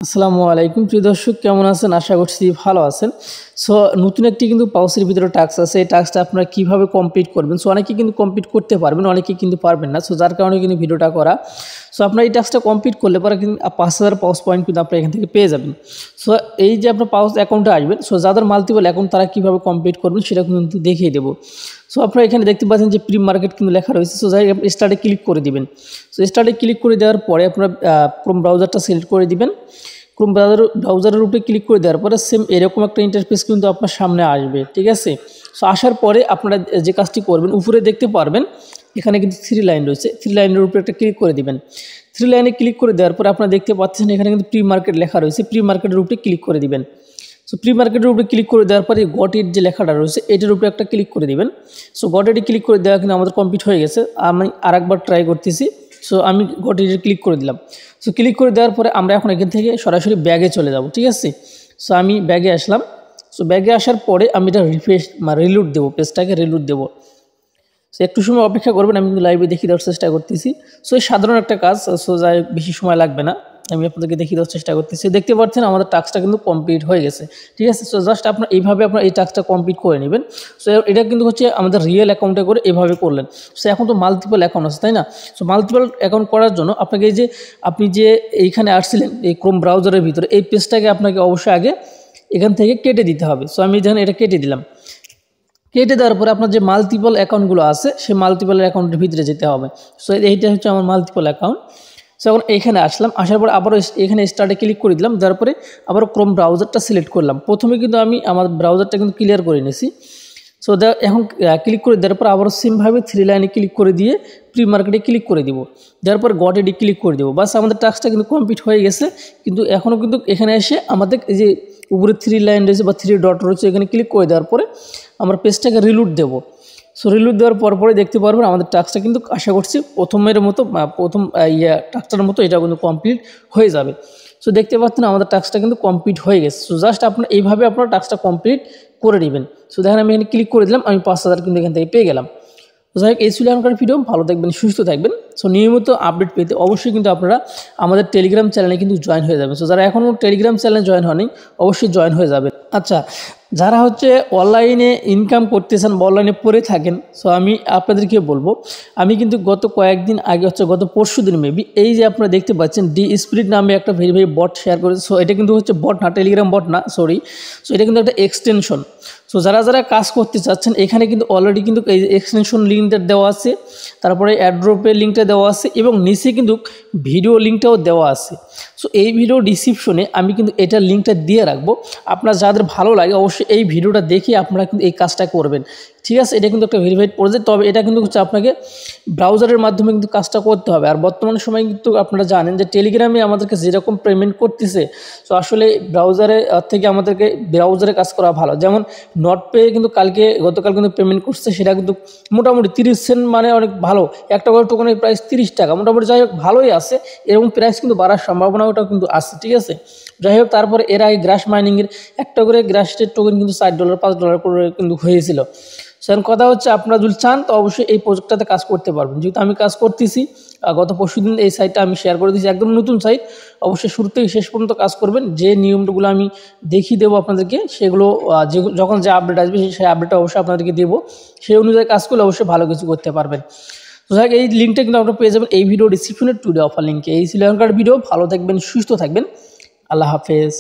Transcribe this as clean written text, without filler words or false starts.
আসসালামু আলাইকুম প্রিয় দর্শক, কেমন আছেন? আশা করছি ভালো আছেন। সো নতুন একটি কিন্তু পাউসের ভিতরে টাস্ক আছে। এই টাস্কটা আপনারা কীভাবে কমপ্লিট করবেন? সো অনেকে কিন্তু কমপ্লিট করতে পারবেন, অনেকে কিন্তু পারবেন না। সো যার কারণে কিন্তু ভিডিওটা করা। সো আপনার এই টাস্কটা কমপ্লিট করলে পরে কিন্তু 5000 পাউস পয়েন্ট কিন্তু আপনি এখান থেকে পেয়ে যাবেন। সো এই যে আপনার পাউস অ্যাকাউন্টে আসবেন, সো যাদের মাল্টিপল অ্যাকাউন্ট তারা কীভাবে কমপ্লিট করবেন সেটা কিন্তু দেখিয়ে দেবো। সো আপনারা এখানে দেখতে পাচ্ছেন যে প্রি মার্কেট কিন্তু লেখা রয়েছে। সো যাই স্টার্টে ক্লিক করে দিবেন। সো স্টার্টে ক্লিক করে দেওয়ার পরে আপনার ক্রোম ব্রাউজারটা সিলেক্ট করে দিবেন। ক্রোম ব্রাউজারের উপরে ক্লিক করে দেওয়ার পরে সেম এরকম একটা ইন্টারফেস কিন্তু আপনার সামনে আসবে, ঠিক আছে। সো আসার পরে আপনারা যে কাজটি করবেন, উপরে দেখতে পারবেন এখানে কিন্তু 3 লাইন রয়েছে। 3 লাইনের উপরে একটা ক্লিক করে দিবেন। 3 লাইনে ক্লিক করে দেওয়ার পরে আপনারা দেখতে পাচ্ছেন এখানে কিন্তু প্রি মার্কেট লেখা রয়েছে। প্রি মার্কেটের উপরে ক্লিক করে দিবেন। সো প্রি মার্কেটের উপরে ক্লিক করে দেওয়ার পরে গট ইট যে লেখাটা রয়েছে এটার উপরে একটা ক্লিক করে দিবেন। সো গট ইটে ক্লিক করে দেওয়া কিন্তু আমাদের কমপ্লিট হয়ে গেছে। আমি আরেকবার ট্রাই করতেছি। সো আমি গট ইটে ক্লিক করে দিলাম। সো ক্লিক করে দেওয়ার পরে আমরা এখন এখান থেকে সরাসরি ব্যাগে চলে যাব, ঠিক আছে। সো আমি ব্যাগে আসলাম। সো ব্যাগে আসার পরে আমি এটা রিফ্রেশ রিলোড দেবো, পেজটাকে রিলোড দেবো। সো একটু সময় অপেক্ষা করবেন, আমি কিন্তু লাইভে দেখিয়ে দেওয়ার চেষ্টা করতেছি। সো এই সাধারণ একটা কাজ, সো যাই বেশি সময় লাগবে না, আমি আপনাদেরকে দেখিয়ে দেওয়ার চেষ্টা করতেছি। দেখতে পাচ্ছেন আমাদের টাস্কটা কিন্তু কমপ্লিট হয়ে গেছে, ঠিক আছে। সো জাস্ট আপনার এইভাবে আপনার এই টাস্কটা কমপ্লিট করে নেবেন। সো এটা কিন্তু হচ্ছে আমাদের রিয়েল অ্যাকাউন্টে করে এভাবে করলেন। সো এখন তো মাল্টিপল অ্যাকাউন্ট আছে, তাই না? সো মাল্টিপল অ্যাকাউন্ট করার জন্য আপনাকে এই যে আপনি যে এইখানে আসছিলেন এই ক্রোম ব্রাউজারের ভিতরে, এই পেজটাকে আপনাকে অবশ্যই আগে এখান থেকে কেটে দিতে হবে। সো আমি এখানে এটা কেটে দিলাম। কেটে দেওয়ার পরে আপনার যে মাল্টিপল অ্যাকাউন্টগুলো আছে সেই মাল্টিপল অ্যাকাউন্টের ভিতরে যেতে হবে। সো এইটা হচ্ছে আমার মাল্টিপল অ্যাকাউন্ট। সো এখন এইখানে আসলাম, আসার পর আবারও এখানে স্টার্টে ক্লিক করে দিলাম। দেওয়ার পরে আবারও ক্রোম ব্রাউজারটা সিলেক্ট করলাম। প্রথমে কিন্তু আমি আমার ব্রাউজারটা কিন্তু ক্লিয়ার করে নিয়েছি। সো এখন ক্লিক করে দেওয়ার পর আবারও সেমভাবে 3 লাইনে ক্লিক করে দিয়ে প্রি মার্কেটে ক্লিক করে দিব। দেওয়ার পর গট ইটে ক্লিক করে দেবো। বাস আমাদের টাস্কটা কিন্তু কমপ্লিট হয়ে গেছে। কিন্তু এখনও কিন্তু এখানে এসে আমাদের এই যে উপরে 3 লাইন রয়েছে বা 3 ডট রয়েছে, এখানে ক্লিক করে দেওয়ার পরে আমরা পেজটাকে রিলোড দেবো। সো রিলোড দেওয়ার পরে দেখতে পারবেন আমাদের টাস্কটা কিন্তু আশা করছি প্রথমের মতো প্রথম টাস্কটার মতো এটা কিন্তু কমপ্লিট হয়ে যাবে। সো দেখতে পাচ্ছেন আমাদের টাস্কটা কিন্তু কমপ্লিট হয়ে গেছে। সো জাস্ট আপনার এইভাবে আপনার টাস্কটা কমপ্লিট করে নেবেন। সো দেখেন আমি এখানে ক্লিক করে দিলাম, আমি 5000 কিন্তু এখান থেকে পেয়ে গেলাম। তো যাই হোক, এই ছিল এখনকার ভিডিও। ভালো থাকবেন, সুস্থ থাকবেন। সো নিয়মিত আপডেট পেতে অবশ্যই কিন্তু আপনারা আমাদের টেলিগ্রাম চ্যানেলে কিন্তু জয়েন হয়ে যাবেন। সো যারা এখনও টেলিগ্রাম চ্যানেলে জয়েন হয়নি অবশ্যই জয়েন হয়ে যাবেন। আচ্ছা, যারা হচ্ছে অনলাইনে ইনকাম করতেছেন বা অনলাইনে পড়ে থাকেন, সো আমি আপনাদেরকে বলবো, আমি কিন্তু গত কয়েকদিন আগে হচ্ছে গত পরশুদিন মেবি এই যে আপনারা দেখতে পাচ্ছেন ডি স্পিরিট নামে একটা ভেরি বট শেয়ার করেছে। সো এটা কিন্তু হচ্ছে বট না, টেলিগ্রাম বট না, সরি। সো এটা কিন্তু একটা এক্সটেনশন। সো যারা যারা কাজ করতে চাচ্ছেন এখানে কিন্তু অলরেডি কিন্তু এই এক্সটেনশন লিঙ্কটা দেওয়া আছে, তারপরে অ্যাড্রপের লিঙ্কটা দেওয়া আছে এবং নিচে কিন্তু ভিডিও লিঙ্কটাও দেওয়া আছে। সো এই ভিডিও ডিসক্রিপশনে আমি কিন্তু এটার লিঙ্কটা দিয়ে রাখবো। আপনার যাদের ভালো লাগে অবশ্যই এই ভিডিওটা দেখে আপনারা কিন্তু এই কাজটা করবেন, ঠিক আছে। এটা কিন্তু একটা ভেরিফাইড প্রজেক্ট, তবে এটা কিন্তু হচ্ছে আপনাকে ব্রাউজারের মাধ্যমে কিন্তু কাজটা করতে হবে। আর বর্তমান সময় কিন্তু আপনারা জানেন যে টেলিগ্রামে আমাদেরকে যেরকম পেমেন্ট করতেছে, সো আসলে ব্রাউজারে থেকে আমাদেরকে ব্রাউজারে কাজ করা ভালো। যেমন নটপে কিন্তু গতকাল কিন্তু পেমেন্ট করছে, সেটা কিন্তু মোটামুটি 30 সেন্ট, মানে অনেক ভালো। একটা করে টোকেনের প্রাইস 30 টাকা, মোটামুটি যাই হোক ভালোই আছে। এরকম প্রাইস কিন্তু বাড়ার সম্ভাবনাটাও কিন্তু আছে, ঠিক আছে। যাই হোক, তারপরে এর আগে গ্রাস মাইনিংয়ের একটা করে গ্রাসের টোকেন কিন্তু $4 $5 করে কিন্তু হয়েছিল। সেরকম কথা হচ্ছে আপনারা যদি চান তো অবশ্যই এই প্রজেক্টটাতে কাজ করতে পারবেন। যেহেতু আমি কাজ করতেছি, গত পরশুদিন এই সাইটটা আমি শেয়ার করে দিয়েছি, একদম নতুন সাইট। অবশ্যই শুরু থেকে শেষ পর্যন্ত কাজ করবেন। যে নিয়মগুলো আমি দেখিয়ে দেবো আপনাদেরকে, সেগুলো যখন যে আপডেট আসবে সেই আপডেটটা অবশ্যই আপনাদেরকে দেবো। সেই অনুযায়ী কাজ করলে অবশ্যই ভালো কিছু করতে পারবেন। তো যাই হোক, এই লিঙ্কটা কিন্তু আপনারা পেয়ে যাবেন এই ভিডিও ডিসক্রিপশনে টুডে অফার লিঙ্কে। এই ছিল এখনকার ভিডিও। ভালো থাকবেন, সুস্থ থাকবেন। আল্লাহ হাফেজ।